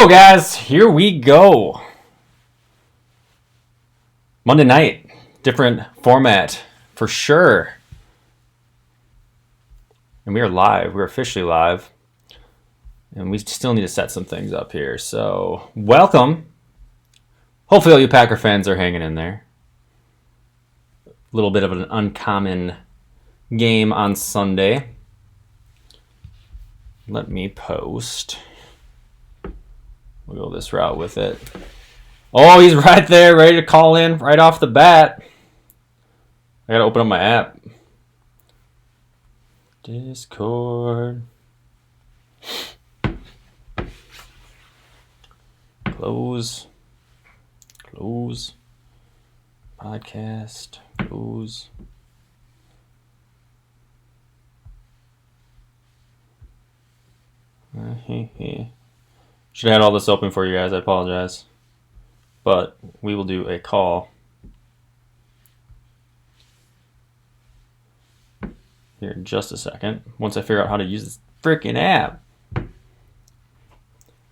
So guys, here we go. Monday night, different format for sure. And we are live. We're officially live. And we still need to set some things up here. So, welcome. Hopefully all you Packer fans are hanging in there. A little bit of an uncommon game on Sunday. Let me post. We'll go this route with it. Oh, he's right there, ready to call in right off the bat. I gotta open up my app. Discord. Close. Close. Podcast. Close. Should have had all this open for you guys. I apologize. But we will do a call here in just a second. Once I figure out how to use this freaking app.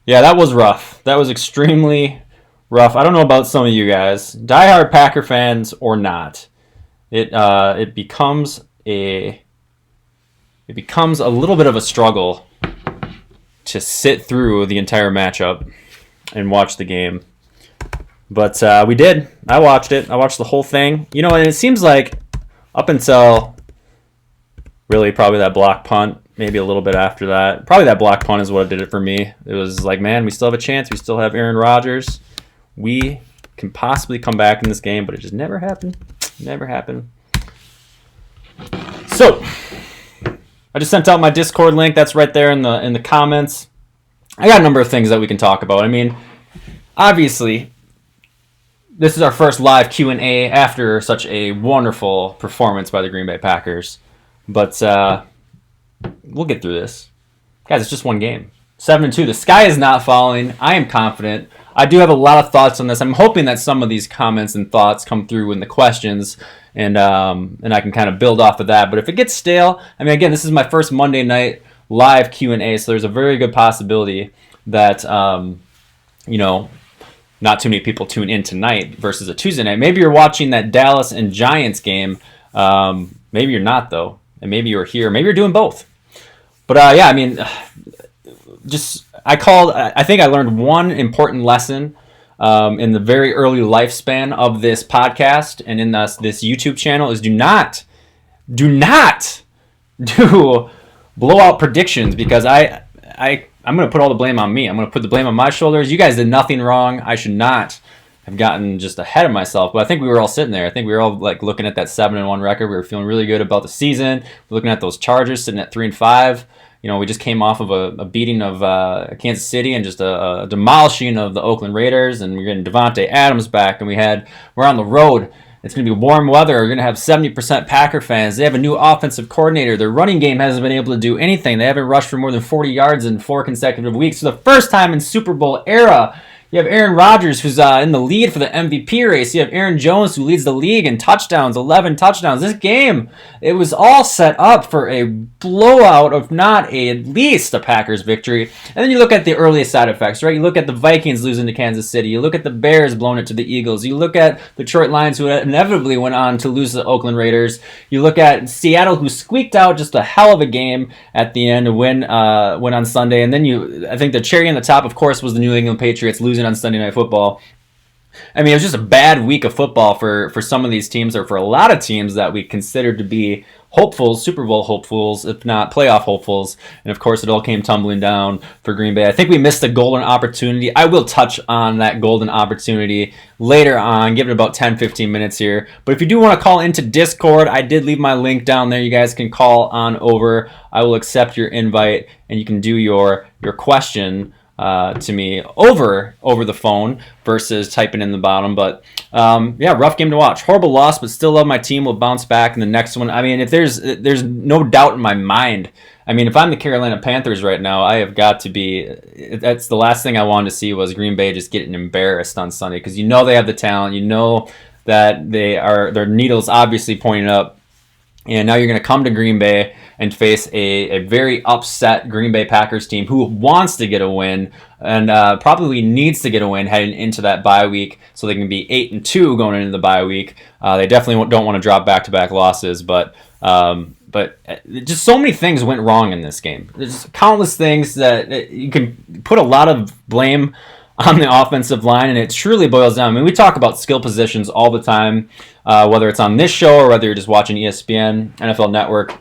Yeah, that was rough. That was extremely rough. I don't know about some of you guys. Diehard Packer fans or not. It becomes a little bit of a struggle to sit through the entire matchup and watch the game. But we did. I watched it. I watched the whole thing. You know, and it seems like up until really probably that block punt, maybe a little bit after that, probably that block punt is what did it for me. It was like, man, we still have a chance. We still have Aaron Rodgers. We can possibly come back in this game, but it just never happened. Never happened. So I just sent out my Discord link. That's right there in the comments. I got a number of things that we can talk about. I mean, obviously, this is our first live Q&A after such a wonderful performance by the Green Bay Packers. But we'll get through this. Guys, it's just one game. 7-2. The sky is not falling. I am confident. I do have a lot of thoughts on this. I'm hoping that some of these comments and thoughts come through in the questions, and I can kind of build off of that. But if it gets stale, I mean, again, this is my first Monday night live Q&A, so there's a very good possibility that, not too many people tune in tonight versus a Tuesday night. Maybe you're watching that Dallas and Giants game. Maybe you're not, though. And maybe you're here. Maybe you're doing both. But, I mean, I think I learned one important lesson in the very early lifespan of this podcast and in this YouTube channel is do not do blowout predictions, because I'm going to put all the blame on me. I'm going to put the blame on my shoulders. You guys did nothing wrong. I should not have gotten just ahead of myself. But I think we were all sitting there. I think we were all like looking at that 7-1 record. We were feeling really good about the season. We're looking at those Chargers sitting at 3-5. You know, we just came off of a beating of Kansas City and just a demolishing of the Oakland Raiders. And we're getting Devontae Adams back. And we're on the road. It's going to be warm weather. We're going to have 70% Packer fans. They have a new offensive coordinator. Their running game hasn't been able to do anything. They haven't rushed for more than 40 yards in 4 consecutive weeks. For the first time in Super Bowl era, you have Aaron Rodgers, who's in the lead for the MVP race. You have Aaron Jones, who leads the league in touchdowns, 11 touchdowns. This game, it was all set up for a blowout, if not at least a Packers victory. And then you look at the earliest side effects, right? You look at the Vikings losing to Kansas City. You look at the Bears blowing it to the Eagles. You look at the Detroit Lions, who inevitably went on to lose to the Oakland Raiders. You look at Seattle, who squeaked out just a hell of a game at the end to win on Sunday. And then I think the cherry on the top, of course, was the New England Patriots losing on Sunday Night Football. I mean, it was just a bad week of football for some of these teams, or for a lot of teams that we considered to be hopefuls, Super Bowl hopefuls, if not playoff hopefuls. And of course, it all came tumbling down for Green Bay. I think we missed a golden opportunity. I will touch on that golden opportunity later on, give it about 10-15 minutes here. But if you do want to call into Discord, I did leave my link down there. You guys can call on over. I will accept your invite, and you can do your question to me over the phone versus typing in the bottom. But rough game to watch. Horrible loss, but still love my team. Will bounce back in the next one. I mean, if there's no doubt in my mind. I mean, if I'm the Carolina Panthers right now, I have got to be. That's the last thing I wanted to see was Green Bay just getting embarrassed on Sunday, because you know they have the talent. You know that their needles obviously pointing up. And now you're going to come to Green Bay and face a very upset Green Bay Packers team who wants to get a win and probably needs to get a win heading into that bye week so they can be 8-2 going into the bye week. They definitely don't want to drop back-to-back losses, but just so many things went wrong in this game. There's countless things that you can put a lot of blame on the offensive line, and it truly boils down. I mean, we talk about skill positions all the time, whether it's on this show or whether you're just watching ESPN, NFL Network.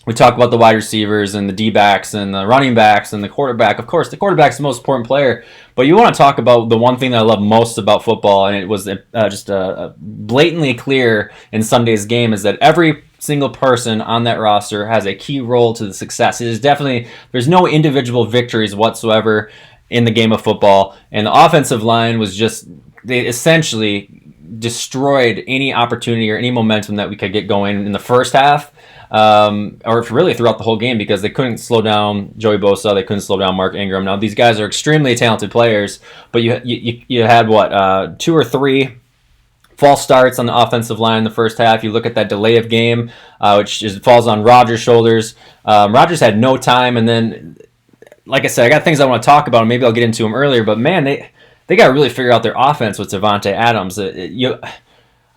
We talk about the wide receivers and the D-backs and the running backs and the quarterback. Of course, the quarterback's the most important player, but you want to talk about the one thing that I love most about football, and it was just blatantly clear in Sunday's game, is that every single person on that roster has a key role to the success. It is definitely, there's no individual victories whatsoever in the game of football, and the offensive line was just, they essentially destroyed any opportunity or any momentum that we could get going in the first half, or really throughout the whole game, because they couldn't slow down Joey Bosa, they couldn't slow down Mark Ingram. Now these guys are extremely talented players, but you had what, 2 or 3 false starts on the offensive line in the first half. You look at that delay of game, which falls on Rodgers' shoulders. Rodgers had no time, and then, like I said, I got things I want to talk about, and maybe I'll get into them earlier, but man, they got to really figure out their offense with Davante Adams.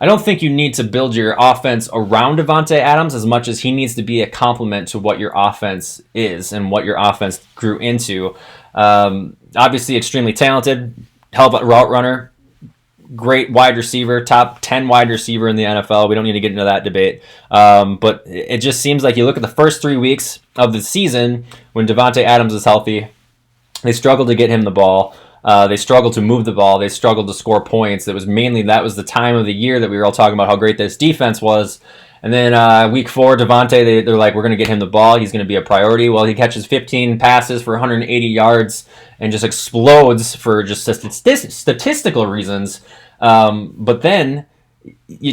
I don't think you need to build your offense around Davante Adams as much as he needs to be a complement to what your offense is and what your offense grew into. Obviously, extremely talented, hell of a route runner, great wide receiver, top 10 wide receiver in the NFL. We don't need to get into that debate. But it just seems like you look at the first 3 weeks of the season when Davante Adams is healthy, they struggled to get him the ball. They struggled to move the ball. They struggled to score points. That was the time of the year that we were all talking about how great this defense was. And then week 4, Davante, they're like, we're going to get him the ball. He's going to be a priority. Well, he catches 15 passes for 180 yards and just explodes for just statistical reasons. But then he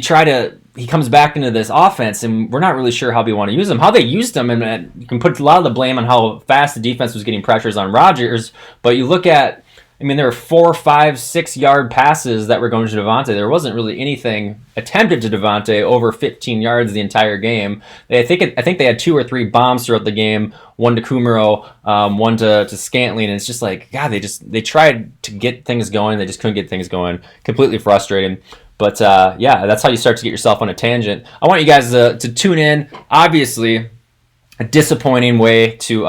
comes back into this offense, and we're not really sure how we want to use him. How they used him, and you can put a lot of the blame on how fast the defense was getting pressures on Rodgers. But you look at, I mean, there were 4, 5, 6 yard passes that were going to Davante. There wasn't really anything attempted to Davante over 15 yards the entire game. I think they had 2 or 3 bombs throughout the game. One to Kumaro, one to Scantling, and it's just like, God, they tried to get things going, they just couldn't get things going. Completely frustrating. But yeah, that's how you start to get yourself on a tangent. I want you guys to tune in. Obviously, a disappointing way to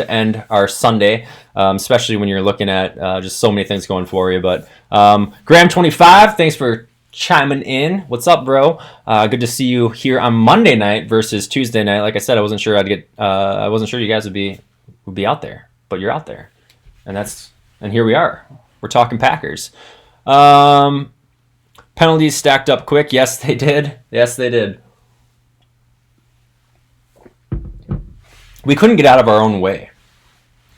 end our Sunday, especially when you're looking at just so many things going for you. But Graham25, thanks for chiming in. What's up, bro? Good to see you here on Monday night versus Tuesday night. Like I said, I wasn't sure you guys would be out there, but you're out there, and here we are. We're talking Packers. Penalties stacked up quick. Yes, they did. We couldn't get out of our own way.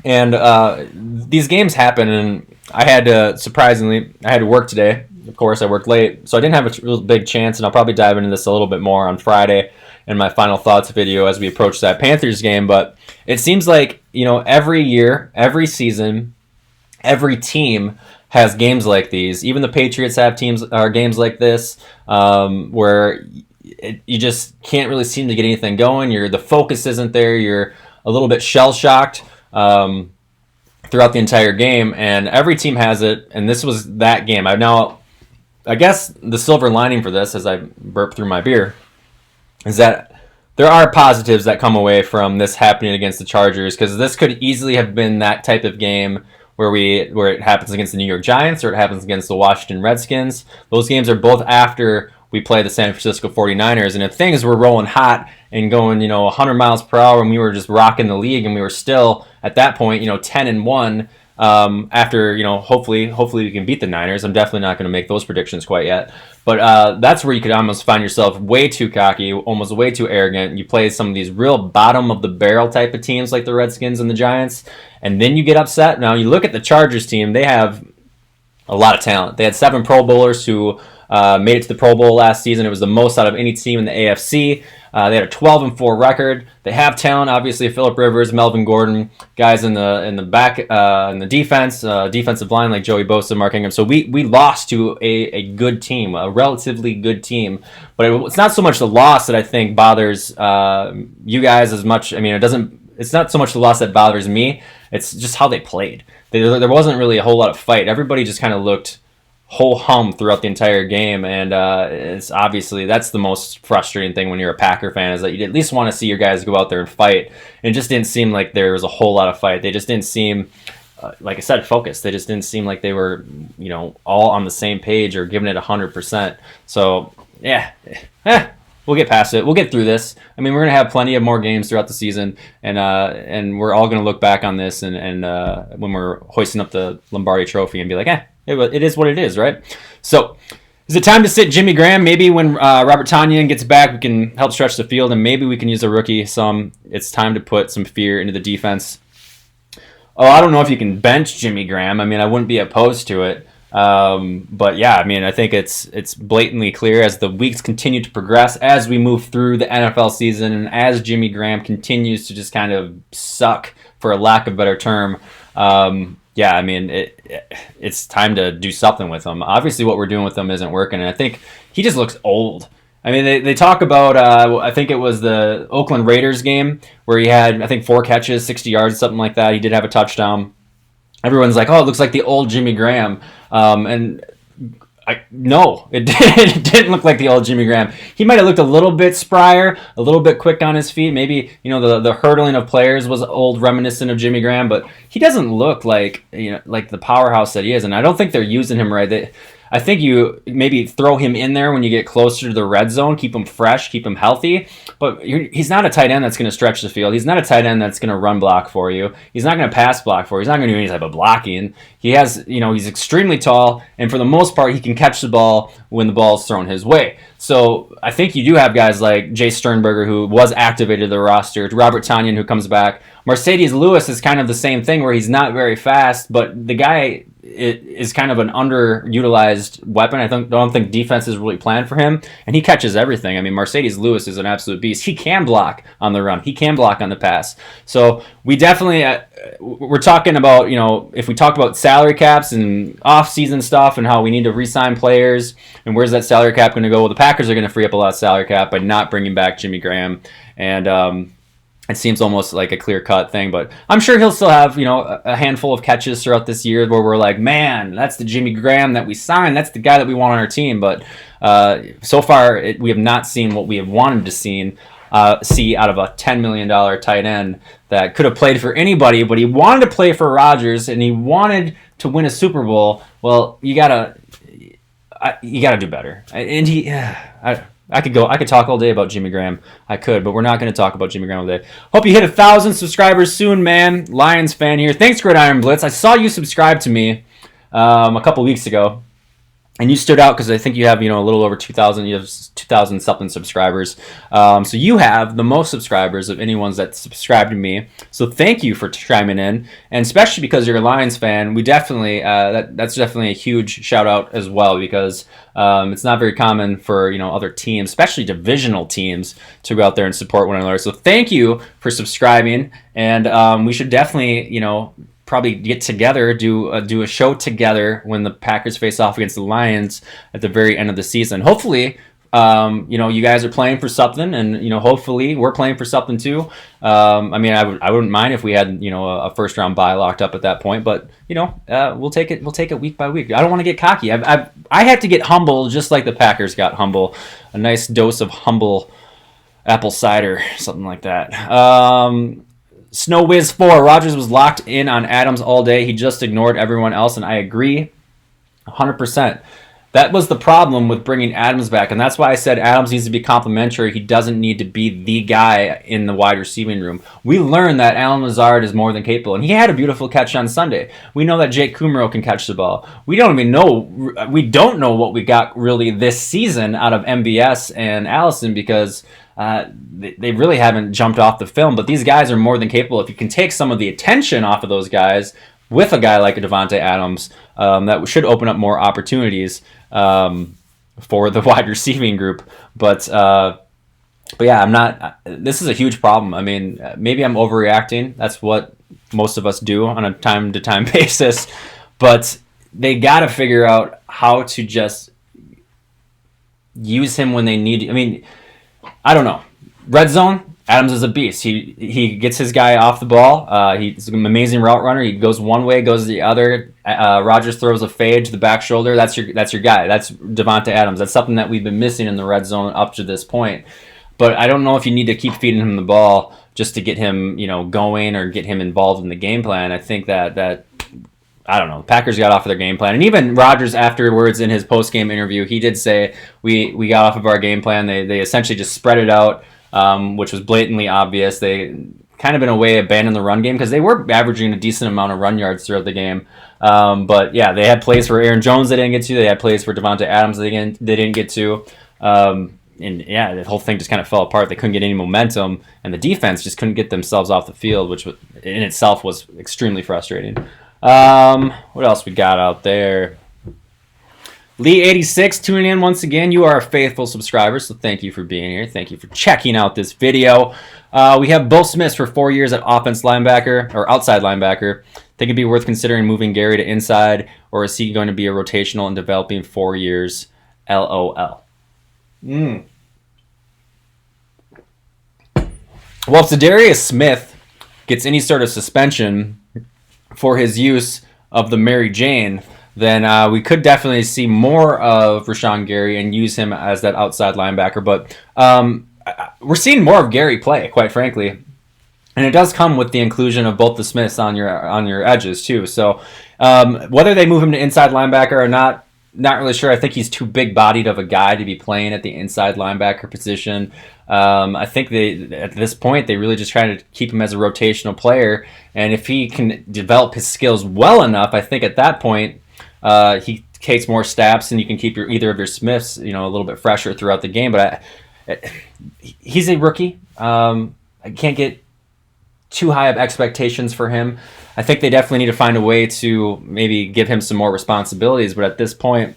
And these games happen, and I had to work today. Of course, I worked late, so I didn't have a real big chance, and I'll probably dive into this a little bit more on Friday in my final thoughts video as we approach that Panthers game. But it seems like, every year, every season, every team has games like these. Even the Patriots have games like this, where you just can't really seem to get anything going. The focus isn't there. You're a little bit shell-shocked throughout the entire game, and every team has it, and this was that game. I guess the silver lining for this, as I burp through my beer, is that there are positives that come away from this happening against the Chargers, because this could easily have been that type of game where it happens against the New York Giants or it happens against the Washington Redskins. Those games are both after we play the San Francisco 49ers, and if things were rolling hot and going 100 miles per hour, and we were just rocking the league, and we were still at that point 10-1 after hopefully we can beat the Niners. I'm definitely not going to make those predictions quite yet, but that's where you could almost find yourself way too cocky, almost way too arrogant. You play some of these real bottom of the barrel type of teams like the Redskins and the Giants, and then you get upset. Now you look at the Chargers team; they have a lot of talent. They had 7 Pro Bowlers who made it to the Pro Bowl last season. It was the most out of any team in the AFC. They had a 12-4 record. They have talent, obviously. Phillip Rivers, Melvin Gordon, guys in the back in the defense, defensive line like Joey Bosa, Mark Ingram. So we lost to a good team, a relatively good team. But it's not so much the loss that I think bothers you guys as much. I mean, it's not so much the loss that bothers me. It's just how they played. There wasn't really a whole lot of fight. Everybody just kind of looked whole hum throughout the entire game, and it's obviously that's the most frustrating thing when you're a Packer fan, is that you at least want to see your guys go out there and fight. And it just didn't seem like there was a whole lot of fight. They just didn't seem, like I said, focused. They just didn't seem like they were, all on the same page or giving it 100%. So yeah, we'll get past it. We'll get through this. I mean, we're gonna have plenty of more games throughout the season, and we're all gonna look back on this and when we're hoisting up the Lombardi Trophy and be like, it is what it is, right? So, is it time to sit Jimmy Graham? Maybe when Robert Tonyan gets back, we can help stretch the field, and maybe we can use a rookie some. It's time to put some fear into the defense. Oh, I don't know if you can bench Jimmy Graham. I mean, I wouldn't be opposed to it. But yeah, I mean, I think it's blatantly clear as the weeks continue to progress, as we move through the NFL season, and as Jimmy Graham continues to just kind of suck, for a lack of a better term. Yeah, I mean, it's time to do something with him. Obviously, what we're doing with him isn't working, and I think he just looks old. I mean, they talk about, I think it was the Oakland Raiders game, where he had, I think, 4 catches, 60 yards, something like that. He did have a touchdown. Everyone's like, oh, it looks like the old Jimmy Graham. No, it didn't look like the old Jimmy Graham. He might have looked a little bit sprier, a little bit quick on his feet. Maybe, the hurdling of players was old, reminiscent of Jimmy Graham, but he doesn't look like, like the powerhouse that he is. And I don't think they're using him right. I think you maybe throw him in there when you get closer to the red zone, keep him fresh, keep him healthy. But he's not a tight end that's going to stretch the field. He's not a tight end that's going to run block for you. He's not going to pass block for you. He's not going to do any type of blocking. He has, he's extremely tall, and for the most part, he can catch the ball when the ball is thrown his way. So I think you do have guys like Jay Sternberger, who was activated to the roster, Robert Tonyan, who comes back. Mercedes Lewis is kind of the same thing, where he's not very fast, but the guy is kind of an underutilized weapon. I don't think defense is really planned for him, and he catches everything. I mean, Mercedes Lewis is an absolute beast. He can block on the run. He can block on the pass. So we definitely, we're talking about, if we talk about salary caps and off-season stuff and how we need to re-sign players and where's that salary cap going to go, well, the Packers are going to free up a lot of salary cap by not bringing back Jimmy Graham. And it seems almost like a clear-cut thing, but I'm sure he'll still have, a handful of catches throughout this year where we're like, man, that's the Jimmy Graham that we signed. That's the guy that we want on our team. But so far, we have not seen what we have wanted to see out of a $10 million tight end that could have played for anybody, but he wanted to play for Rodgers and he wanted to win a Super Bowl. Well, you gotta do better. And I could talk all day about Jimmy Graham. I could, but we're not going to talk about Jimmy Graham all day. Hope you hit 1,000 subscribers soon, man. Lions fan here. Thanks, Gridiron Blitz. I saw you subscribe to me a couple weeks ago, and you stood out because I think you have, a little over 2,000. You have 2,000 something subscribers. So you have the most subscribers of anyone that subscribed to me. So thank you for chiming in, and especially because you're a Lions fan, we definitely that's definitely a huge shout out as well, because it's not very common for other teams, especially divisional teams, to go out there and support one another. So thank you for subscribing, and we should definitely probably get together, do a show together when the Packers face off against the Lions at the very end of the season. Hopefully, you guys are playing for something, and hopefully we're playing for something too. I mean, I wouldn't mind if we had a first round bye locked up at that point, but we'll take it week by week. I don't want to get cocky. I have to get humble, just like the Packers got humble. A nice dose of humble apple cider, something like that. Snow Wiz 4, Rodgers was locked in on Adams all day. He just ignored everyone else, and I agree 100%. That was the problem with bringing Adams back, and that's why I said Adams needs to be complimentary. He doesn't need to be the guy in the wide receiving room. We learned that Allen Lazard is more than capable, and he had a beautiful catch on Sunday. We know that Jake Kumro can catch the ball. We don't know what we got really this season out of MVS and Allison, because they really haven't jumped off the film, but these guys are more than capable. If you can take some of the attention off of those guys with a guy like Devontae Adams, that should open up more opportunities for the wide receiving group. But But yeah, I'm not. This is a huge problem. I mean, maybe I'm overreacting. That's what most of us do on a time to time basis. But they got to figure out how to just use him when they need. I mean, I don't know. Red zone. Adams is a beast. He gets his guy off the ball. He's an amazing route runner. He goes one way, goes the other. Rodgers throws a fade to the back shoulder. That's your guy. That's Devonta Adams. That's something that we've been missing in the red zone up to this point. But I don't know if you need to keep feeding him the ball just to get him, going or get him involved in the game plan. I think that I don't know. Packers got off of their game plan, and even Rodgers afterwards in his post game interview, he did say we got off of our game plan. They essentially just spread it out, which was blatantly obvious. They kind of in a way abandoned the run game because they were averaging a decent amount of run yards throughout the game. But yeah, they had plays for Aaron Jones they didn't get to. They had plays for Devonta Adams they didn't get to. And yeah, the whole thing just kind of fell apart. They couldn't get any momentum, and the defense just couldn't get themselves off the field, which in itself was extremely frustrating. What else we got out there? Lee86 tuning in once again. You are a faithful subscriber, so thank you for being here. Thank you for checking out this video. We have Bo Smith for 4 years at offense linebacker or outside linebacker. Think it'd be worth considering moving Gary to inside, or is he going to be a rotational and developing 4 years? LOL. Well, if Zadarius Smith gets any sort of suspension for his use of the Mary Jane, then we could definitely see more of Rashawn Gary and use him as that outside linebacker. But we're seeing more of Gary play, quite frankly. And it does come with the inclusion of both the Smiths on your edges, too. So whether they move him to inside linebacker or not really sure. I think he's too big-bodied of a guy to be playing at the inside linebacker position. I think at this point, they really just try to keep him as a rotational player. And if he can develop his skills well enough, I think at that point, he takes more snaps and you can keep either of your Smiths, a little bit fresher throughout the game. But he's a rookie. I can't get too high of expectations for him. I think they definitely need to find a way to maybe give him some more responsibilities. But at this point,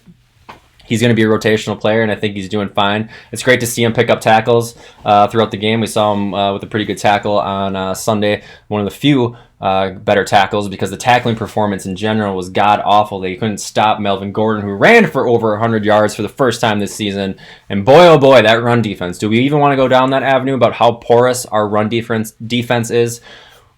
he's going to be a rotational player, and I think he's doing fine. It's great to see him pick up tackles throughout the game. We saw him with a pretty good tackle on Sunday, one of the few better tackles, because the tackling performance in general was god-awful. They couldn't stop Melvin Gordon, who ran for over 100 yards for the first time this season. And boy, oh boy, that run defense. Do we even want to go down that avenue about how porous our run defense is?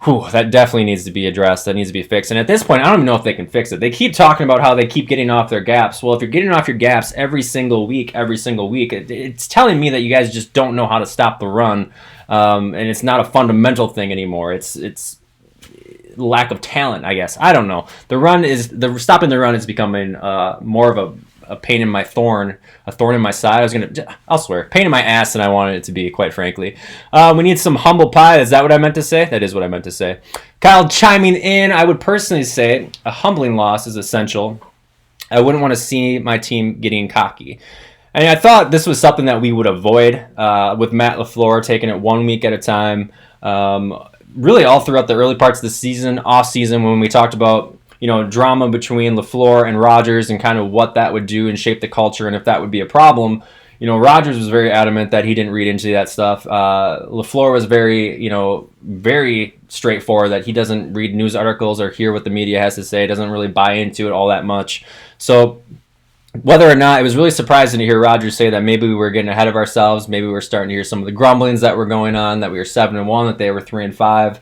Whew, that definitely needs to be addressed. That needs to be fixed. And at this point, I don't even know if they can fix it. They keep talking about how they keep getting off their gaps. Well, if you're getting off your gaps every single week, it's telling me that you guys just don't know how to stop the run. And it's not a fundamental thing anymore. It's lack of talent, I guess. I don't know. Stopping the run is becoming more of a pain in my thorn, a thorn in my side. I'll swear, pain in my ass than I wanted it to be, quite frankly. We need some humble pie. Is that what I meant to say? That is what I meant to say. Kyle chiming in. I would personally say a humbling loss is essential. I wouldn't want to see my team getting cocky. And I thought this was something that we would avoid with Matt LaFleur taking it 1 week at a time. Really all throughout the early parts of the season, off season, when we talked about drama between LaFleur and Rodgers and kind of what that would do and shape the culture and if that would be a problem. Rodgers was very adamant that he didn't read into that stuff. LaFleur was very straightforward that he doesn't read news articles or hear what the media has to say, doesn't really buy into it all that much. So whether or not, it was really surprising to hear Rodgers say that maybe we were getting ahead of ourselves, maybe we were starting to hear some of the grumblings that were going on, that we were 7-1, that they were 3-5.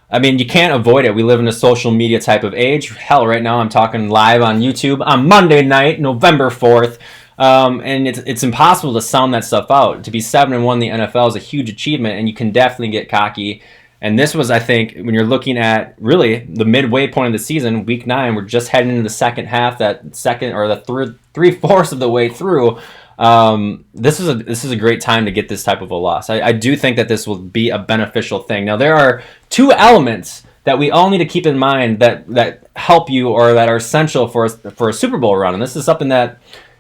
I mean, you can't avoid it. We live in a social media type of age. Hell, right now I'm talking live on YouTube on Monday night, November 4th. And it's impossible to sound that stuff out. To be 7-1 in the NFL is a huge achievement, and you can definitely get cocky. And this was, I think, when you're looking at really the midway point of the season, week 9, we're just heading into the second half, that second or the three-fourths of the way through. This is a great time to get this type of a loss. I do think that this will be a beneficial thing. Now, there are two elements that we all need to keep in mind that help you or that are essential for a Super Bowl run. And this is something that,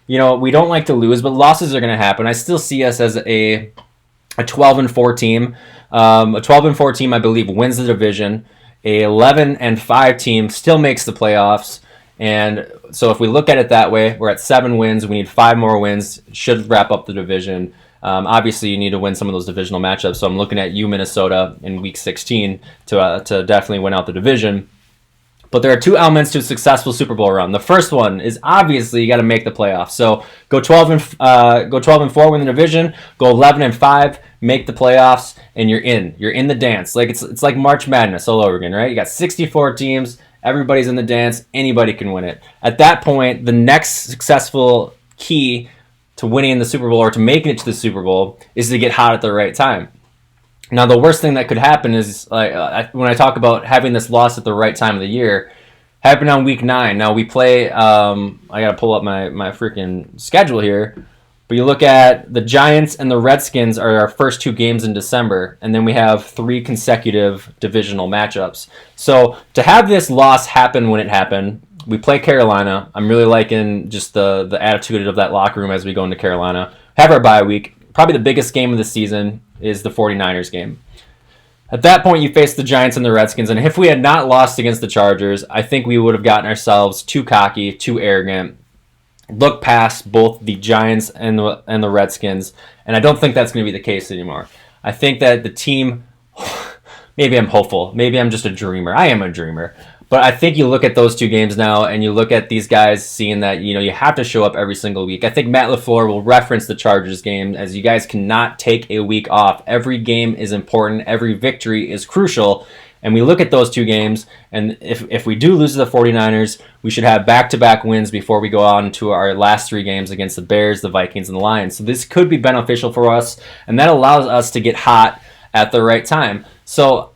we don't like to lose, but losses are going to happen. I still see us as a 12-4 team. A 12-4 team, I believe, wins the division. A 11-5 team still makes the playoffs. And so if we look at it that way, we're at 7 wins. We need 5 more wins. Should wrap up the division. Obviously, you need to win some of those divisional matchups. So I'm looking at you, Minnesota, in Week 16 to definitely win out the division. But there are two elements to a successful Super Bowl run. The first one is obviously you got to make the playoffs. So go 12-4, win the division. Go 11-5, make the playoffs, and you're in. You're in the dance. Like it's like March Madness all over again, right? You got 64 teams. Everybody's in the dance. Anybody can win it. At that point, the next successful key to winning the Super Bowl or to making it to the Super Bowl is to get hot at the right time. Now, the worst thing that could happen is, when I talk about having this loss at the right time of the year, happened on Week 9. Now, we play, I got to pull up my freaking schedule here, but you look at the Giants and the Redskins are our first two games in December, and then we have 3 consecutive divisional matchups. So, to have this loss happen when it happened, we play Carolina. I'm really liking just the attitude of that locker room as we go into Carolina. Have our bye week. Probably the biggest game of the season is the 49ers game. At that point, you face the Giants and the Redskins, and if we had not lost against the Chargers, I think we would have gotten ourselves too cocky, too arrogant, looked past both the Giants and the Redskins, and I don't think that's going to be the case anymore. I think that the team, maybe I'm hopeful, maybe I'm just a dreamer. I am a dreamer. But I think you look at those two games now, and you look at these guys seeing that you have to show up every single week. I think Matt LaFleur will reference the Chargers game as you guys cannot take a week off. Every game is important. Every victory is crucial. And we look at those two games, and if we do lose to the 49ers, we should have back-to-back wins before we go on to our last 3 games against the Bears, the Vikings, and the Lions. So this could be beneficial for us, and that allows us to get hot at the right time. So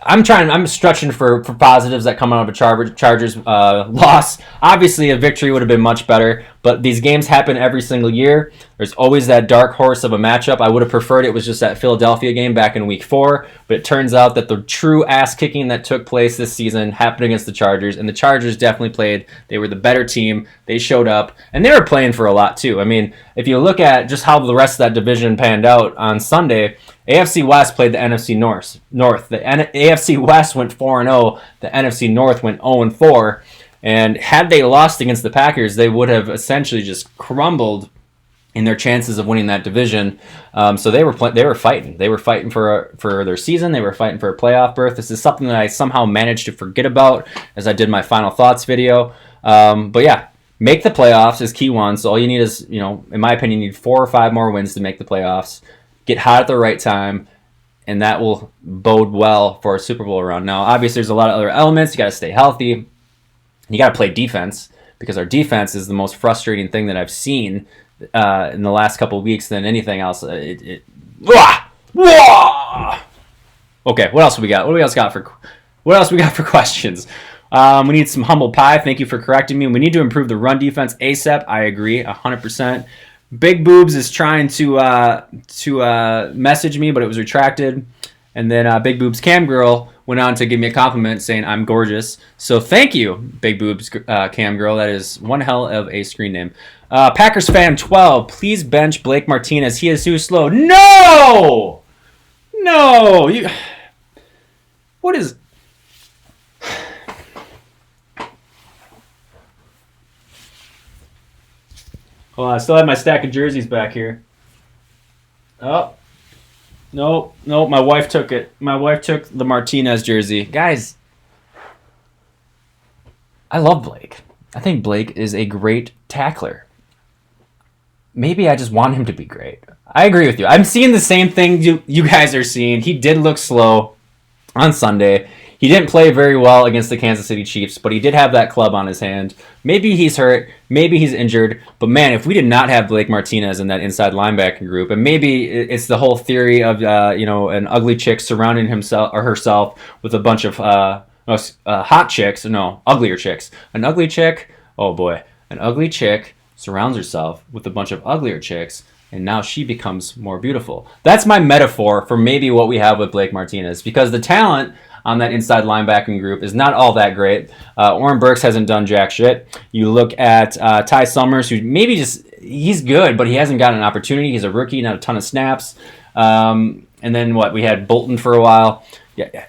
I'm stretching for positives that come out of a Chargers loss. Obviously, a victory would have been much better, but these games happen every single year. There's always that dark horse of a matchup. I would have preferred it was just that Philadelphia game back in Week 4, but it turns out that the true ass-kicking that took place this season happened against the Chargers, and the Chargers definitely played. They were the better team. They showed up, and they were playing for a lot, too. I mean, if you look at just how the rest of that division panned out on Sunday, AFC West played the NFC North. The AFC West went 4-0. The NFC North went 0-4. And had they lost against the Packers, they would have essentially just crumbled in their chances of winning that division. So they were fighting. They were fighting for their season. They were fighting for a playoff berth. This is something that I somehow managed to forget about as I did my final thoughts video. But yeah, make the playoffs is key one. So all you need is, in my opinion, you need 4 or 5 more wins to make the playoffs. Get hot at the right time, and that will bode well for a Super Bowl run. Now, obviously, there's a lot of other elements. You got to stay healthy. You got to play defense because our defense is the most frustrating thing that I've seen in the last couple of weeks than anything else. Okay, what else we got? What else we got for questions? We need some humble pie. Thank you for correcting me. We need to improve the run defense ASAP. I agree, 100%. Big Boobs is trying to message me, but it was retracted. And then Big Boobs Cam Girl went on to give me a compliment saying I'm gorgeous. So thank you, Big Boobs Cam Girl. That is one hell of a screen name. Packers fan 12, please bench Blake Martinez. He is too slow. No! What is... Hold on, I still have my stack of jerseys back here. Oh. Nope, my wife took it. My wife took the Martinez jersey. Guys, I love Blake. I think Blake is a great tackler. Maybe I just want him to be great. I agree with you. I'm seeing the same thing you guys are seeing. He did look slow on Sunday. He didn't play very well against the Kansas City Chiefs, but he did have that club on his hand. Maybe he's hurt. Maybe he's injured. But, man, if we did not have Blake Martinez in that inside linebacking group, and maybe it's the whole theory of, an ugly chick surrounding himself or herself with a bunch of hot chicks. No, uglier chicks. An ugly chick, oh, boy. An ugly chick surrounds herself with a bunch of uglier chicks, and now she becomes more beautiful. That's my metaphor for maybe what we have with Blake Martinez, because the talent on that inside linebacking group is not all that great. Oren Burks hasn't done jack shit. You look at Ty Summers, who maybe he's good, but he hasn't gotten an opportunity. He's a rookie, not a ton of snaps. And then we had Bolton for a while. Yeah,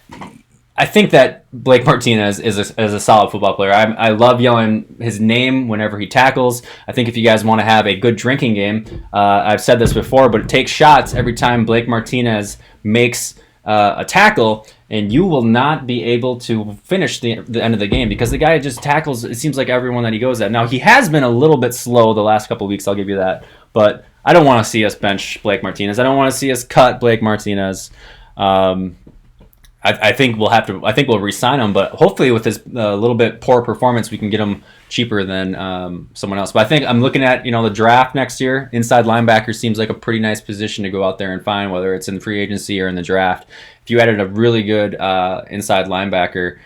I think that Blake Martinez is a solid football player. I love yelling his name whenever he tackles. I think if you guys want to have a good drinking game, I've said this before, but take shots every time Blake Martinez makes a tackle, and you will not be able to finish the end of the game because the guy just tackles, it seems like, everyone that he goes at. Now, he has been a little bit slow the last couple of weeks, I'll give you that, but I don't want to see us bench Blake Martinez. I don't want to see us cut Blake Martinez. I think we'll have to. I think we'll re-sign him, but hopefully with his little bit poor performance, we can get him cheaper than someone else. But I think I'm looking at the draft next year. Inside linebacker seems like a pretty nice position to go out there and find, whether it's in free agency or in the draft. If you added a really good inside linebacker,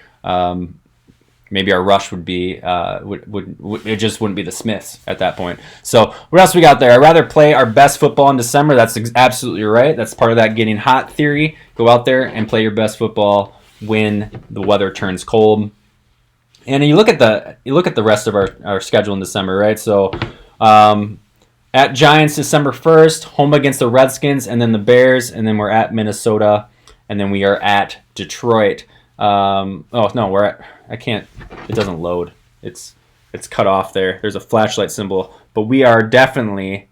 maybe our rush would be would it just wouldn't be the Smiths at that point. So what else we got there? I'd rather play our best football in December. That's absolutely right. That's part of that getting hot theory. Go out there and play your best football when the weather turns cold. And you look at the rest of our schedule in December, right? So at Giants December 1st, home against the Redskins, and then the Bears, and then we're at Minnesota, and then we are at Detroit. I can't, it doesn't load. It's cut off there. There's a flashlight symbol, but we are definitely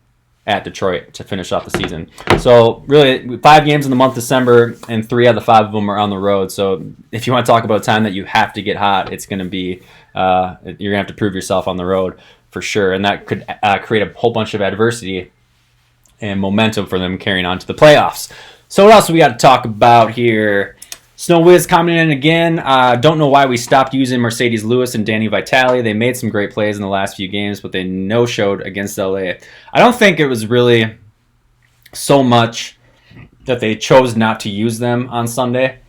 at Detroit to finish off the season. So really 5 games in the month of December, and 3 out of the 5 of them are on the road. So if you want to talk about a time that you have to get hot, it's going to be, you're going to have to prove yourself on the road for sure. And that could create a whole bunch of adversity and momentum for them carrying on to the playoffs. So what else we got to talk about here? Snow Wiz commenting in again. Don't know why we stopped using Mercedes Lewis and Danny Vitale. They made some great plays in the last few games, but they no-showed against LA. I don't think it was really so much that they chose not to use them on Sunday.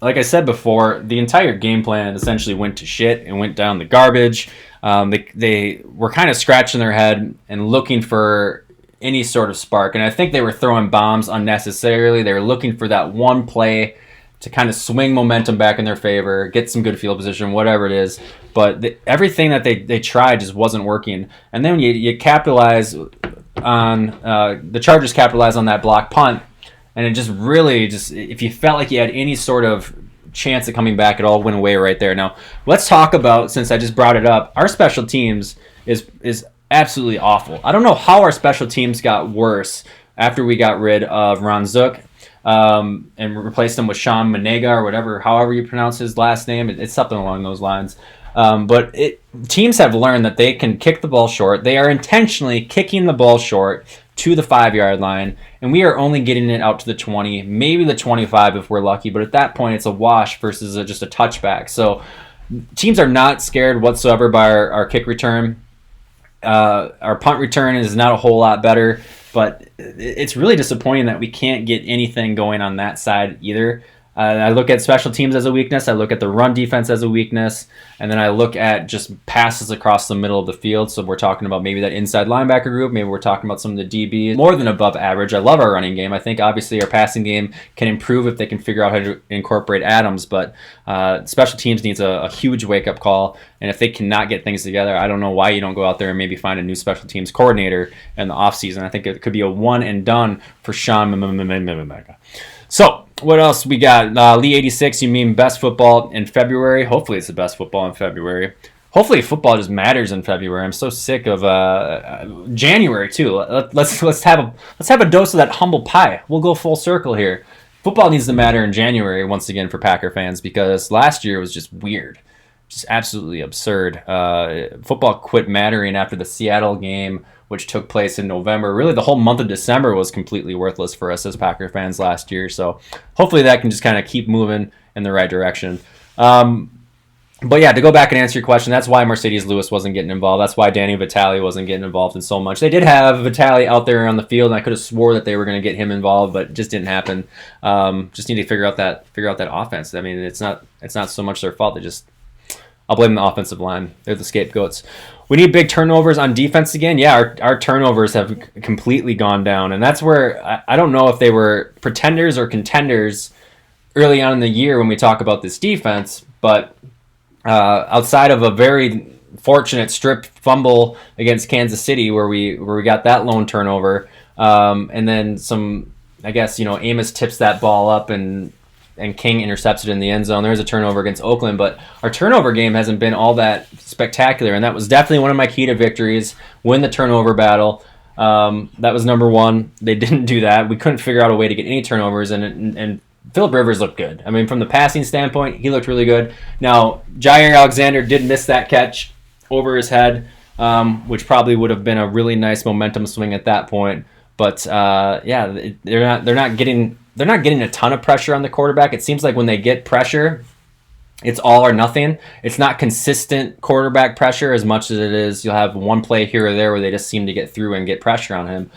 Like I said before, the entire game plan essentially went to shit and went down the garbage. They were kind of scratching their head and looking for any sort of spark, and I think they were throwing bombs unnecessarily. They were looking for that one play to kind of swing momentum back in their favor, get some good field position, whatever it is. But everything that they tried just wasn't working. And then you capitalize on, the Chargers capitalize on that block punt, and it just really, if you felt like you had any sort of chance of coming back, it all went away right there. Now, let's talk about, since I just brought it up, our special teams is absolutely awful. I don't know how our special teams got worse after we got rid of Ron Zook, and replaced him with Sean Manega or whatever, however you pronounce his last name. It's something along those lines. But teams have learned that they can kick the ball short. They are intentionally kicking the ball short to the 5-yard line, and we are only getting it out to the 20, maybe the 25 if we're lucky. But at that point, it's a wash versus just a touchback. So teams are not scared whatsoever by our kick return. Our punt return is not a whole lot better. But it's really disappointing that we can't get anything going on that side either. I look at special teams as a weakness. I look at the run defense as a weakness. And then I look at just passes across the middle of the field. So we're talking about maybe that inside linebacker group. Maybe we're talking about some of the DBs. More than above average. I love our running game. I think obviously our passing game can improve if they can figure out how to incorporate Adams. But special teams needs a huge wake-up call. And if they cannot get things together, I don't know why you don't go out there and maybe find a new special teams coordinator in the offseason. I think it could be a one and done for Sean Mamega. So, what else we got? Lee 86, you mean best football in February? Hopefully it's the best football in February. Hopefully football just matters in February. I'm so sick of January too. Let's have a dose of that humble pie. We'll go full circle here. Football needs to matter in January once again for Packer fans, because last year was just weird. Just absolutely absurd. Football quit mattering after the Seattle game, which took place in November. Really, the whole month of December was completely worthless for us as Packer fans last year. So hopefully that can just kind of keep moving in the right direction. But yeah, to go back and answer your question, that's why Mercedes Lewis wasn't getting involved. That's why Danny Vitale wasn't getting involved in so much. They did have Vitale out there on the field, and I could have swore that they were going to get him involved, but it just didn't happen. Just need to figure out that offense. I mean, it's not so much their fault. I'll blame the offensive line. They're the scapegoats. We need big turnovers on defense again. Yeah, our turnovers have completely gone down, and that's where I don't know if they were pretenders or contenders early on in the year when we talk about this defense, but outside of a very fortunate strip fumble against Kansas City where we got that lone turnover, and then some, I guess, Amos tips that ball up and and King intercepts it in the end zone. There's a turnover against Oakland, but our turnover game hasn't been all that spectacular, and that was definitely one of my key to victories. Win the turnover battle. That was number one. They didn't do that. We couldn't figure out a way to get any turnovers, and Phillip Rivers looked good. I mean, from the passing standpoint, he looked really good. Now, Jair Alexander did miss that catch over his head, which probably would have been a really nice momentum swing at that point. But yeah, they're not getting a ton of pressure on the quarterback. It seems like when they get pressure, it's all or nothing. It's not consistent quarterback pressure as much as it is you'll have one play here or there where they just seem to get through and get pressure on him.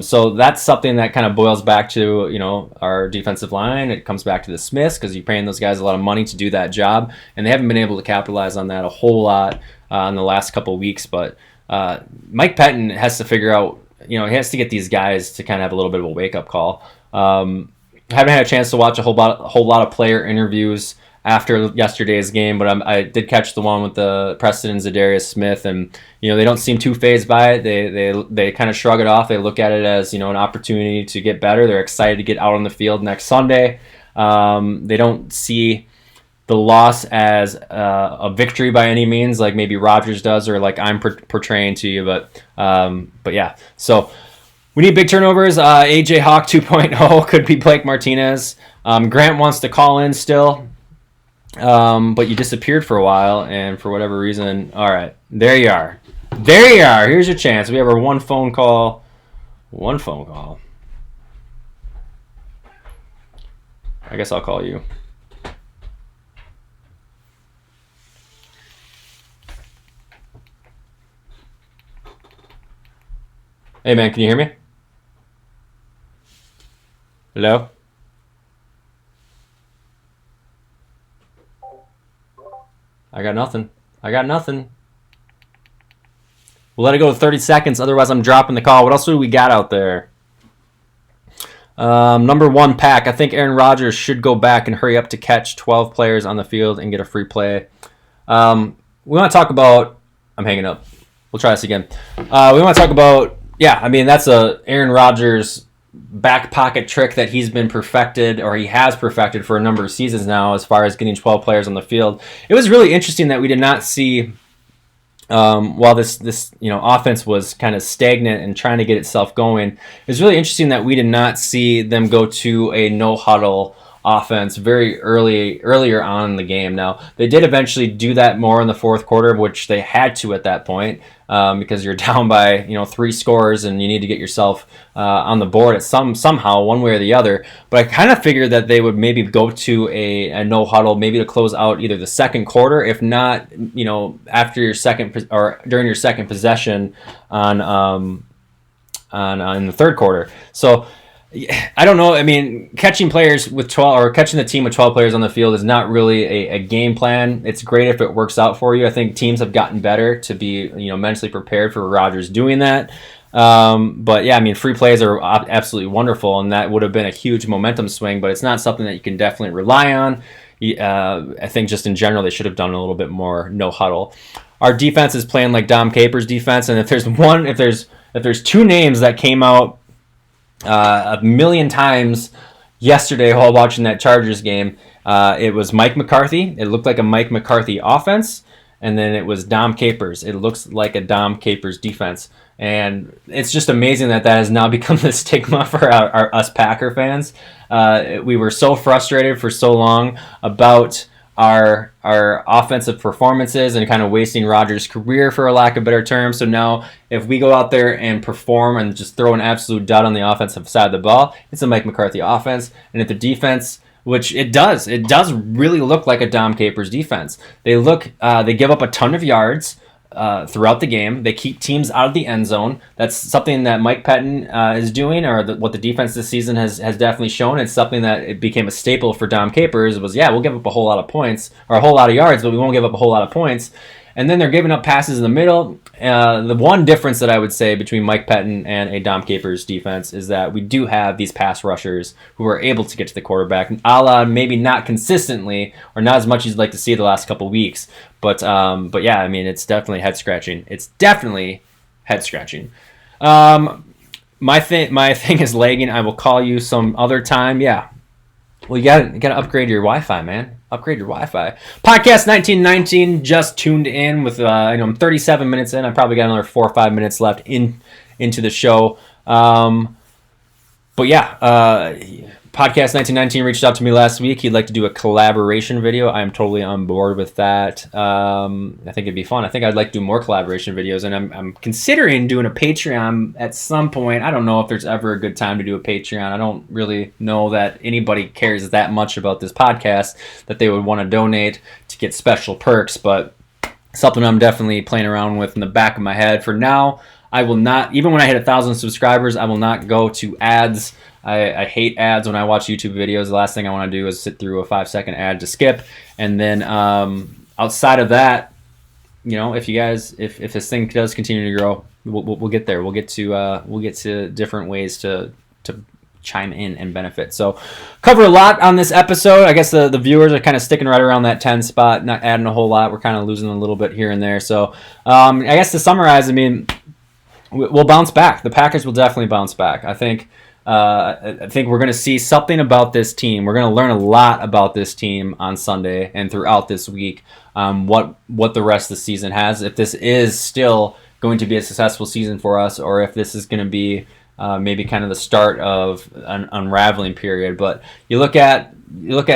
So that's something that kind of boils back to, you know, our defensive line. It comes back to the Smiths because you're paying those guys a lot of money to do that job, and they haven't been able to capitalize on that a whole lot in the last couple of weeks. But Mike Pettin has to figure out, you know, he has to get these guys to kind of have a little bit of a wake-up call. Haven't had a chance to watch a whole lot of player interviews after yesterday's game, but I did catch the one with the Preston and Zadarius Smith, and you know, they don't seem too fazed by it. They kind of shrug it off. They look at it as, you know, an opportunity to get better. They're excited to get out on the field next Sunday. They don't see the loss as a victory by any means, like maybe Rodgers does, or like I'm portraying to you. But yeah, so we need big turnovers. AJ Hawk 2.0 could be Blake Martinez. Grant wants to call in still. But you disappeared for a while, and for whatever reason, all right, there you are. There you are. Here's your chance. We have our one phone call. I guess I'll call you. Hey, man, can you hear me? Hello? I got nothing. We'll let it go to 30 seconds, otherwise I'm dropping the call. What else do we got out there? Number one pack. I think Aaron Rodgers should go back and hurry up to catch 12 players on the field and get a free play. We want to talk about... I'm hanging up. We'll try this again. We want to talk about... Yeah, I mean, that's a Aaron Rodgers back pocket trick that he's been perfected, or he has perfected for a number of seasons now, as far as getting 12 players on the field. It was really interesting that we did not see, while this offense was kind of stagnant and trying to get itself going, it was really interesting that we did not see them go to a no huddle offense very earlier on in the game. Now, they did eventually do that more in the fourth quarter, which they had to at that point, because you're down by 3 scores and you need to get yourself on the board at somehow, one way or the other. But I kind of figured that they would maybe go to a no huddle, maybe to close out either the second quarter, if not, after your second or during your second possession on the third quarter. So I don't know. I mean, catching players with 12 or catching the team with 12 players on the field is not really a game plan. It's great if it works out for you. I think teams have gotten better to be, mentally prepared for Rodgers doing that. But yeah, I mean, free plays are absolutely wonderful, and that would have been a huge momentum swing, but it's not something that you can definitely rely on. I think just in general, they should have done a little bit more no huddle. Our defense is playing like Dom Capers' defense, and if there's 2 names that came out a million times yesterday while watching that Chargers game, it was Mike McCarthy. It looked like a Mike McCarthy offense, and then it was Dom Capers. It looks like a Dom Capers defense, and it's just amazing that has now become the stigma for us Packer fans. We were so frustrated for so long about our offensive performances and kind of wasting Rodgers' career, for a lack of better term. So now if we go out there and perform and just throw an absolute dud on the offensive side of the ball, it's a Mike McCarthy offense. And if the defense, which it does really look like a Dom Capers defense. They give up a ton of yards throughout the game. They keep teams out of the end zone. That's something that Mike Pettin is doing, or what the defense this season has definitely shown. It's something that it became a staple for Dom Capers. We'll give up a whole lot of points, or a whole lot of yards, but we won't give up a whole lot of points. And then they're giving up passes in the middle. The one difference that I would say between Mike Pettin and a Dom Capers defense is that we do have these pass rushers who are able to get to the quarterback, a la maybe not consistently, or not as much as you'd like to see the last couple weeks. But yeah, I mean, it's definitely head scratching. My thing is lagging. I will call you some other time. Yeah. Well, you gotta upgrade your Wi-Fi, man. Upgrade your Wi-Fi. Podcast 1919 just tuned in with I'm 37 minutes in. I probably got another 4 or 5 minutes left into the show. But yeah, Podcast 1919 reached out to me last week. He'd like to do a collaboration video. I am totally on board with that. I think it'd be fun. I think I'd like to do more collaboration videos, and I'm considering doing a Patreon at some point. I don't know if there's ever a good time to do a Patreon. I don't really know that anybody cares that much about this podcast that they would want to donate to get special perks, but something I'm definitely playing around with in the back of my head. For now, I will not, even when I hit 1,000 subscribers, I will not go to ads. I hate ads when I watch YouTube videos. The last thing I want to do is sit through a 5-second ad to skip. And then outside of that, if you guys, if this thing does continue to grow, we'll get there. We'll get to different ways to chime in and benefit. So cover a lot on this episode. I guess the viewers are kind of sticking right around that 10 spot, not adding a whole lot. We're kind of losing a little bit here and there. So I guess to summarize, we'll bounce back. The Packers will definitely bounce back. I think we're going to see something about this team. We're going to learn a lot about this team on Sunday and throughout this week. What the rest of the season has. If this is still going to be a successful season for us, or if this is going to be maybe kind of the start of an unraveling period. But you look at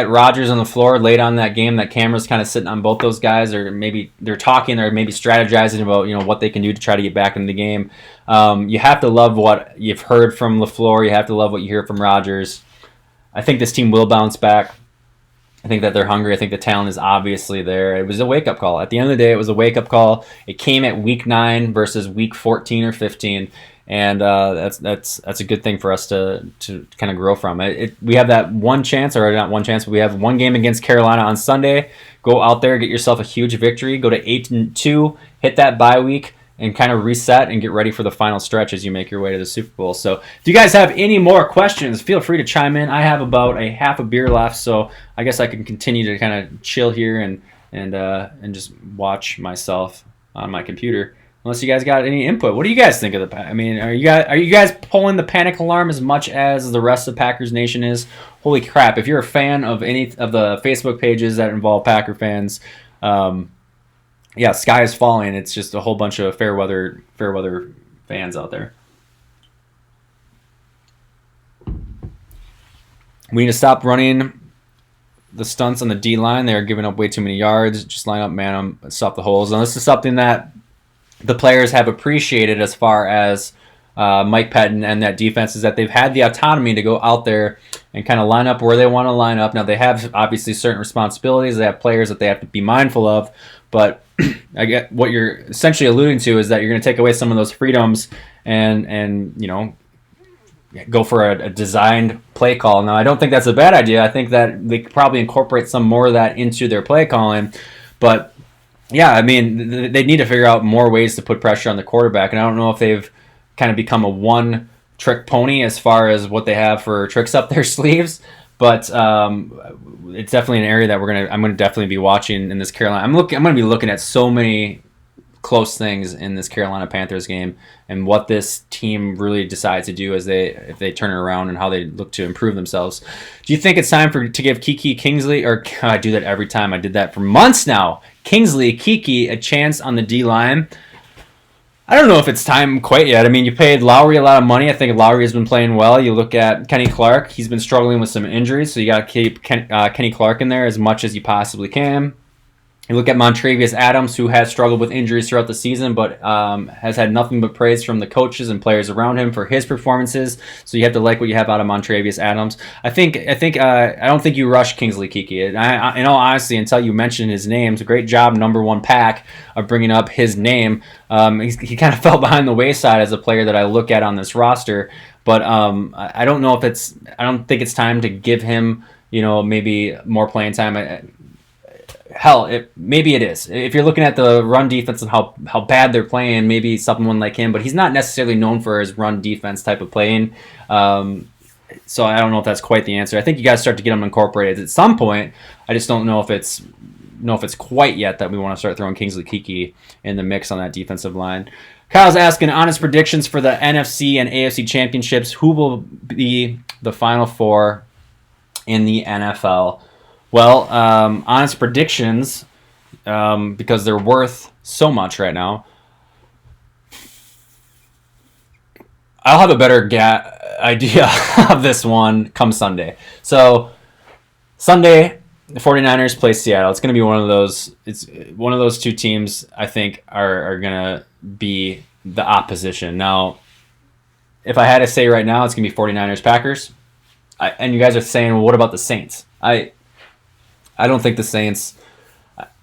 Rodgers on the floor late on that game. That camera's kind of sitting on both those guys, or maybe they're talking, or maybe strategizing about what they can do to try to get back in the game. You have to love what you've heard from LaFleur. You have to love what you hear from Rodgers. I think this team will bounce back. I think that they're hungry. I think the talent is obviously there. It was a wake-up call. At the end of the day, it was a wake-up call. It came at week 9 versus week 14 or 15. And that's a good thing for us to kind of grow from. We have that one chance, or not one chance, but we have one game against Carolina on Sunday. Go out there, get yourself a huge victory, go to 8-2, hit that bye week, and kind of reset and get ready for the final stretch as you make your way to the Super Bowl. So if you guys have any more questions, feel free to chime in. I have about a half a beer left, so I guess I can continue to kind of chill here and just watch myself on my computer. Unless you guys got any input, what do you guys think of the? Are you guys pulling the panic alarm as much as the rest of Packers Nation is? Holy crap! If you're a fan of any of the Facebook pages that involve Packer fans, sky is falling. It's just a whole bunch of fair weather fans out there. We need to stop running the stunts on the D line. They're giving up way too many yards. Just line up, man them, stop the holes. And this is something that the players have appreciated as far as Mike Pettin and that defense, is that they've had the autonomy to go out there and kind of line up where they want to line up. Now, they have obviously certain responsibilities. They have players that they have to be mindful of. But I get what you're essentially alluding to is that you're going to take away some of those freedoms and go for a designed play call. Now, I don't think that's a bad idea. I think that they could probably incorporate some more of that into their play calling. But yeah, they need to figure out more ways to put pressure on the quarterback. And I don't know if they've kind of become a one-trick pony as far as what they have for tricks up their sleeves. But it's definitely an area that I'm going to definitely be watching in this Carolina. I'm going to be looking at so many close things in this Carolina Panthers game and what this team really decides to do if they turn it around and how they look to improve themselves. Do you think it's time to give Kingsley, or I do that every time. I did that for months now. Kiki a chance on the D-line? I don't know if it's time quite yet. You paid Lowry a lot of money. I think Lowry has been playing well. You look at Kenny Clark. He's been struggling with some injuries, so you got to keep Kenny Clark in there as much as you possibly can. You look at Montravius Adams, who has struggled with injuries throughout the season, but has had nothing but praise from the coaches and players around him for his performances. So you have to like what you have out of Montravius Adams. I don't think you rush Kingsley Kiki. In all honesty, until you mentioned his name, it's a great job, number one pack, of bringing up his name. He kind of fell behind the wayside as a player that I look at on this roster. But I don't think it's time to give him maybe more playing time. Hell, maybe it is. If you're looking at the run defense and how bad they're playing, maybe someone like him, but he's not necessarily known for his run defense type of playing. So I don't know if that's quite the answer. I think you guys start to get them incorporated at some point. I just don't know if it's quite yet that we want to start throwing Kingsley Kiki in the mix on that defensive line. Kyle's asking honest predictions for the NFC and AFC championships. Who will be the final four? in the NFL? Well, honest predictions, because they're worth so much right now. I'll have a better idea of this one come Sunday. So Sunday, the 49ers play Seattle. It's going to be one of those. It's one of those two teams I think are going to be the opposition. Now, if I had to say right now, it's going to be 49ers Packers. And you guys are saying, well, what about the Saints? I don't think the Saints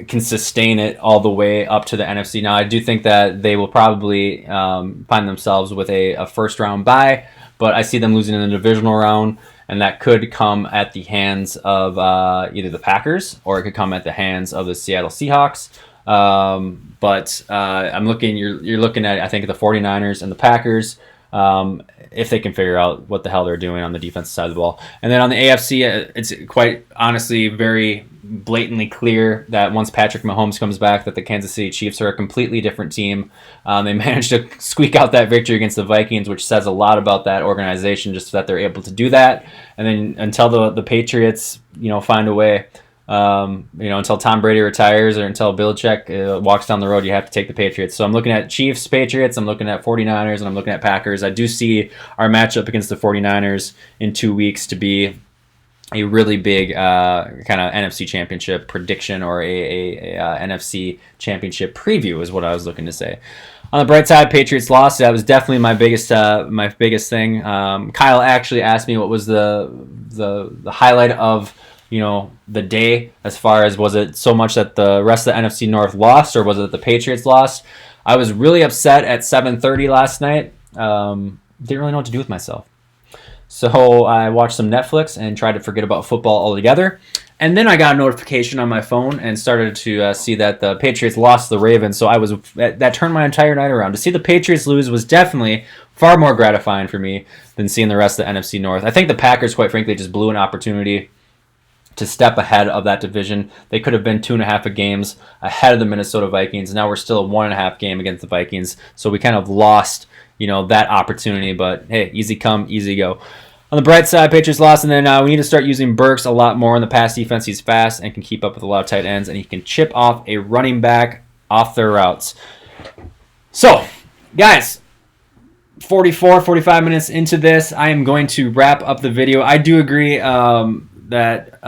can sustain it all the way up to the NFC. Now, I do think that they will probably find themselves with a first round bye, but I see them losing in the divisional round, and that could come at the hands of either the Packers or it could come at the hands of the Seattle Seahawks. But I'm looking. You're looking at, I think, the 49ers and the Packers. If they can figure out what the hell they're doing on the defensive side of the ball. And then on the AFC, it's quite honestly very blatantly clear that once Patrick Mahomes comes back, that the Kansas City Chiefs are a completely different team. They managed to squeak out that victory against the Vikings, which says a lot about that organization, just that they're able to do that. And then until the Patriots, find a way, until Tom Brady retires or until Belichick walks down the road, you have to take the Patriots. So I'm looking at Chiefs, Patriots, I'm looking at 49ers, and I'm looking at Packers. I do see our matchup against the 49ers in 2 weeks to be a really big kind of NFC championship prediction, or a NFC championship preview is what I was looking to say. On the bright side, Patriots lost. That was definitely my biggest thing. Kyle actually asked me what was the highlight of the day, as far as was it so much that the rest of the NFC North lost, or was it that the Patriots lost? I was really upset at 7:30 last night. Didn't really know what to do with myself. So I watched some Netflix and tried to forget about football altogether. And then I got a notification on my phone and started to see that the Patriots lost to the Ravens. So that turned my entire night around. To see the Patriots lose was definitely far more gratifying for me than seeing the rest of the NFC North. I think the Packers, quite frankly, just blew an opportunity to step ahead of that division. They could have been 2.5 games ahead of the Minnesota Vikings. Now we're still a 1.5 game against the Vikings. So we kind of lost, that opportunity. But hey, easy come, easy go. On the bright side, Patriots lost, and then we need to start using Burks a lot more in the pass defense. He's fast and can keep up with a lot of tight ends, and he can chip off a running back off their routes. So, guys, 45 minutes into this, I am going to wrap up the video. I do agree that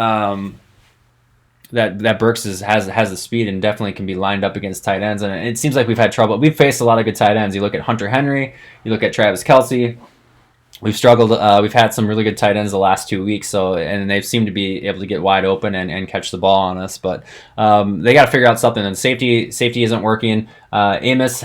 Burks has the speed and definitely can be lined up against tight ends, and it seems like we've had trouble. We've faced a lot of good tight ends. You look at Hunter Henry, you look at Travis Kelce. We've struggled. We've had some really good tight ends the last 2 weeks, and they seem to be able to get wide open and catch the ball on us. But they got to figure out something. And safety isn't working. Amos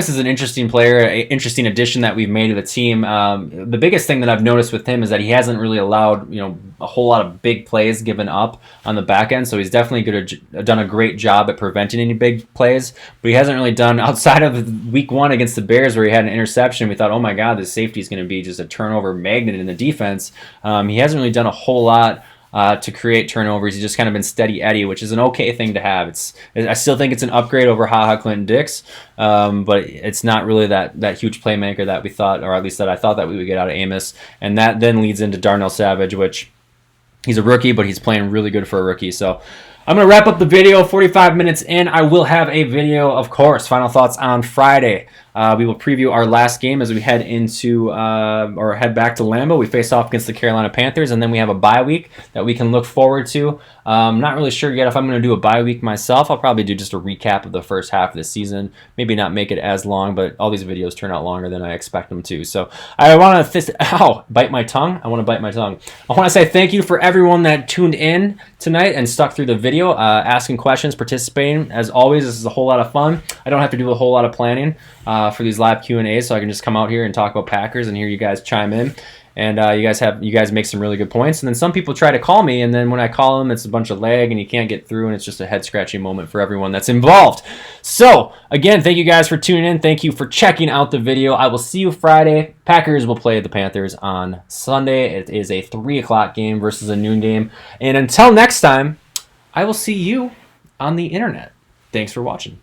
is an interesting player, an interesting addition that we've made to the team. The biggest thing that I've noticed with him is that he hasn't really allowed a whole lot of big plays given up on the back end. So he's definitely done a great job at preventing any big plays. But he hasn't really done, outside of week 1 against the Bears where he had an interception. We thought, oh my God, this safety is going to be just a turnover magnet in the defense. He hasn't really done a whole lot to create turnovers. He's just kind of been steady Eddie, which is an okay thing to have. I still think it's an upgrade over HaHa Clinton Dix, but it's not really that huge playmaker that we thought, or at least that I thought that we would get out of Amos. And that then leads into Darnell Savage, which he's a rookie, but he's playing really good for a rookie. So I'm going to wrap up the video. 45 minutes in, I will have a video, of course, final thoughts on Friday. We will preview our last game as we head into or head back to Lambeau. We face off against the Carolina Panthers, and then we have a bye week that we can look forward to. I'm not really sure yet if I'm going to do a bye week myself. I'll probably do just a recap of the first half of the season. Maybe not make it as long, but all these videos turn out longer than I expect them to. So I want to bite my tongue. I want to bite my tongue. I want to say thank you for everyone that tuned in tonight and stuck through the video, asking questions, participating. As always, this is a whole lot of fun. I don't have to do a whole lot of planning for these live Q&As, so I can just come out here and talk about Packers and hear you guys chime in. And you guys make some really good points. And then some people try to call me, and then when I call them, it's a bunch of lag, and you can't get through, and it's just a head-scratching moment for everyone that's involved. So, again, thank you guys for tuning in. Thank you for checking out the video. I will see you Friday. Packers will play the Panthers on Sunday. It is a 3 o'clock game versus a noon game. And until next time, I will see you on the internet. Thanks for watching.